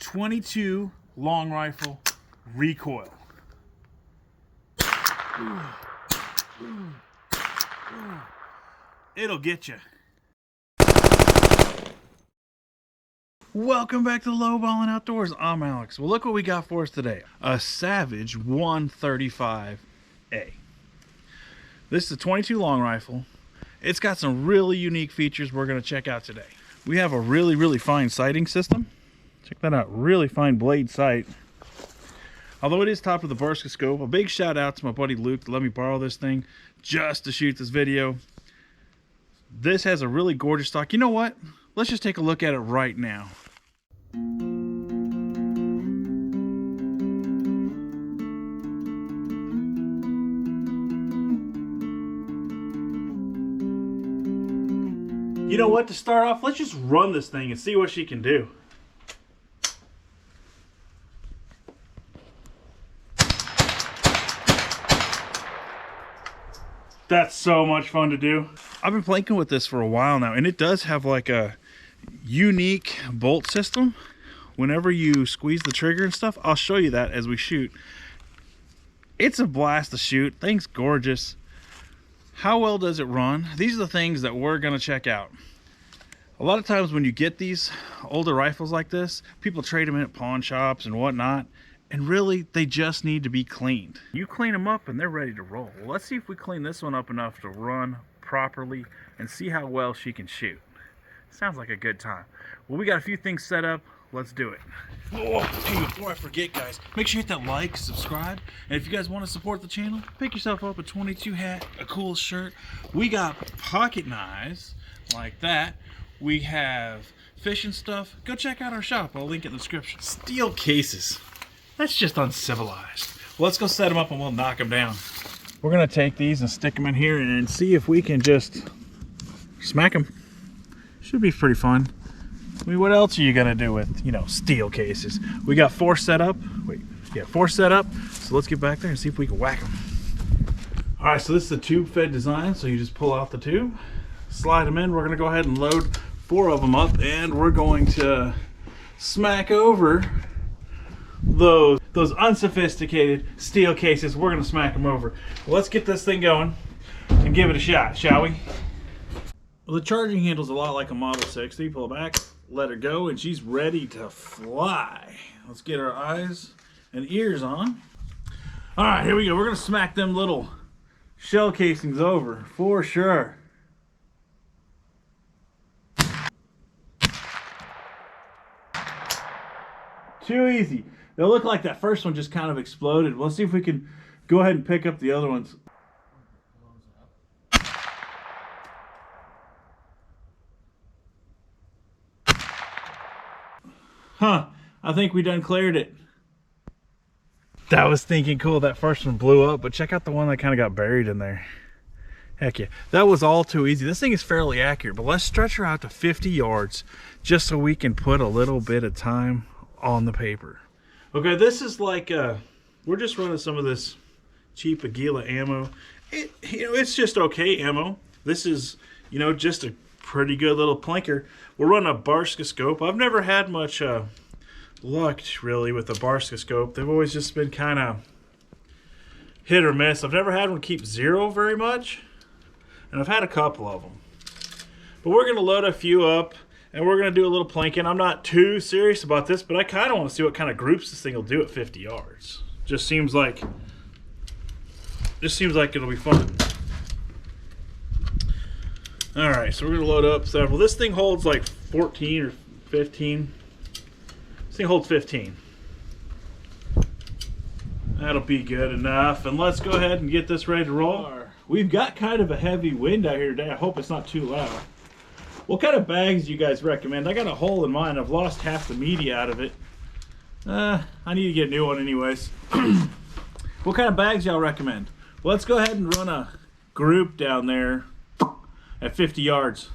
22 long rifle recoil. It'll get you. Welcome back to Lowballing Outdoors. I'm Alex. Well, look what we got for us today. A Savage 135A. This is a 22 long rifle. It's got some really unique features we're going to check out today. We have a really fine sighting system. Check that out. Really fine blade sight. Although it is topped with a Barska scope. A big shout out to my buddy Luke to let me borrow this thing just to shoot this video. This has a really gorgeous stock. You know what? Let's just take a look at it right now. You know what? To start off, let's just run this thing and see what she can do. That's so much fun to do. I've been playing with this for a while now, and it does have like a unique bolt system. Whenever you squeeze the trigger and stuff, I'll show you that as we shoot. It's a blast to shoot. Thing's gorgeous. How well does it run? These are the things that we're gonna check out. A lot of times when you get these older rifles like this, people trade them in at pawn shops and whatnot, and really they just need to be cleaned. You clean them up and they're ready to roll. Well, let's see if we clean this one up enough to run properly and see how well she can shoot. Sounds like a good time. Well, we got a few things set up. Let's do it. Oh, hey, before I forget, guys, make sure you hit that like, subscribe, and if you guys want to support the channel, pick yourself up a 22 hat, a cool shirt. We got pocket knives like that. We have fishing stuff. Go check out our shop. I'll link it in the description. Steel cases. That's just uncivilized. Well, let's go set them up and we'll knock them down. We're going to take these and stick them in here and see if we can just smack them. Should be pretty fun. I mean, what else are you gonna do with, steel cases? We got 4 set up. Four set up. So let's get back there and see if we can whack them. All right, so this is a tube-fed design. So you just pull out the tube, slide them in. We're gonna go ahead and load 4 of them up, and we're going to smack over those unsophisticated steel cases. We're gonna smack them over. Let's get this thing going and give it a shot, shall we? Well, the charging handle's a lot like a Model 60. Pull it back, let her go, and she's ready to fly. Let's get our eyes and ears on. All right, here we go. We're gonna smack them little shell casings over for sure. Too easy. They look like that first one just kind of exploded. Let's see if we can go ahead and pick up the other ones. Huh, I think we done cleared it. That was thinking cool. That first one blew up, but check out the one that kind of got buried in there. Heck yeah, that was all too easy. This thing is fairly accurate, but let's stretch her out to 50 yards just so we can put a little bit of time on the paper. Okay, this is like, we're just running some of this cheap Aguila ammo. It's just okay ammo. This is, just a pretty good little plinker. We're running a Barska scope. I've never had much luck really with the Barska scope. They've always just been kind of hit or miss. I've never had one keep 0 very much, and I've had a couple of them. But we're going to load a few up, and we're going to do a little plinking. I'm not too serious about this, but I kind of want to see what kind of groups this thing will do at 50 yards. Just seems like it'll be fun. All right, so we're gonna load up several. This thing holds like 14 or 15. This thing holds 15. That'll be good enough. And let's go ahead and get this ready to roll. We've got kind of a heavy wind out here today. I hope it's not too loud. What kind of bags do you guys recommend? I got a hole in mine. I've lost half the media out of it. I need to get a new one anyways. What kind of bags y'all recommend? Well, let's go ahead and run a group down there at 50 yards.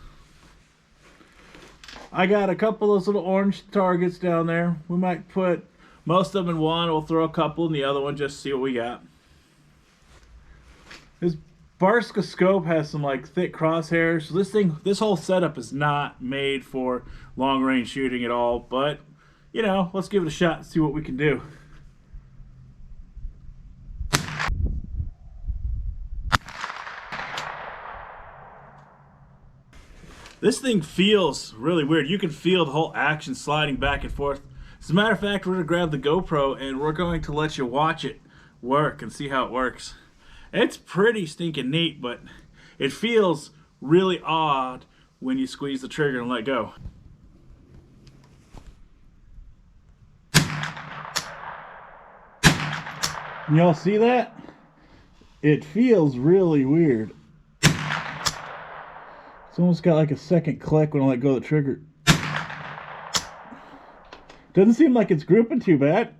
I got a couple of those little orange targets down there. We might put most of them in one. We'll throw a couple in the other one just to see what we got. This Barska scope has some like thick crosshairs. So this whole setup is not made for long range shooting at all, but you know, let's give it a shot and see what we can do. This thing feels really weird. You can feel the whole action sliding back and forth. As a matter of fact, we're going to grab the GoPro and we're going to let you watch it work and see how it works. It's pretty stinking neat, but it feels really odd when you squeeze the trigger and let go. Y'all see that? It feels really weird. It's almost got like a second click when I let go of the trigger. Doesn't seem like it's gripping too bad.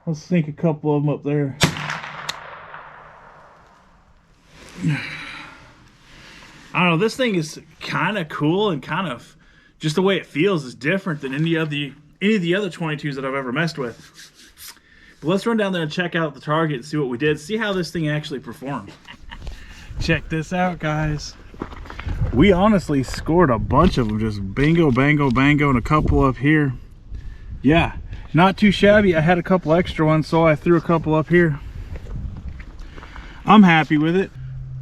Let's sink a couple of them up there. I don't know, this thing is kind of cool and kind of just the way it feels is different than any of the other 22s that I've ever messed with. But let's run down there and check out the target and see what we did, see how this thing actually performed. Check this out, guys. We honestly scored a bunch of them, just bingo, bango, bango, and a couple up here. Yeah, not too shabby. I had a couple extra ones, so I threw a couple up here. I'm happy with it.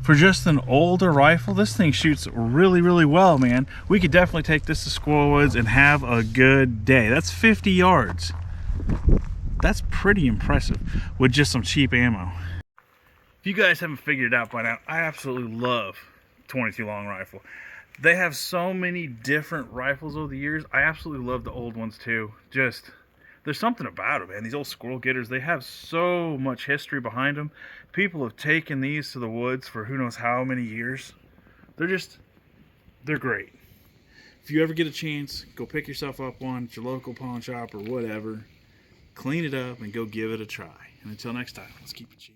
For just an older rifle, this thing shoots really, really well, man. We could definitely take this to Squirrel Woods and have a good day. That's 50 yards. That's pretty impressive with just some cheap ammo. If you guys haven't figured it out by now, I absolutely love 22 long rifle. They have so many different rifles over the years. I absolutely love the old ones too. Just, there's something about them, man. These old squirrel getters, they have so much history behind them. People have taken these to the woods for who knows how many years. They're great. If you ever get a chance, go pick yourself up one at your local pawn shop or whatever. Clean it up and go give it a try. And until next time, let's keep it cheap.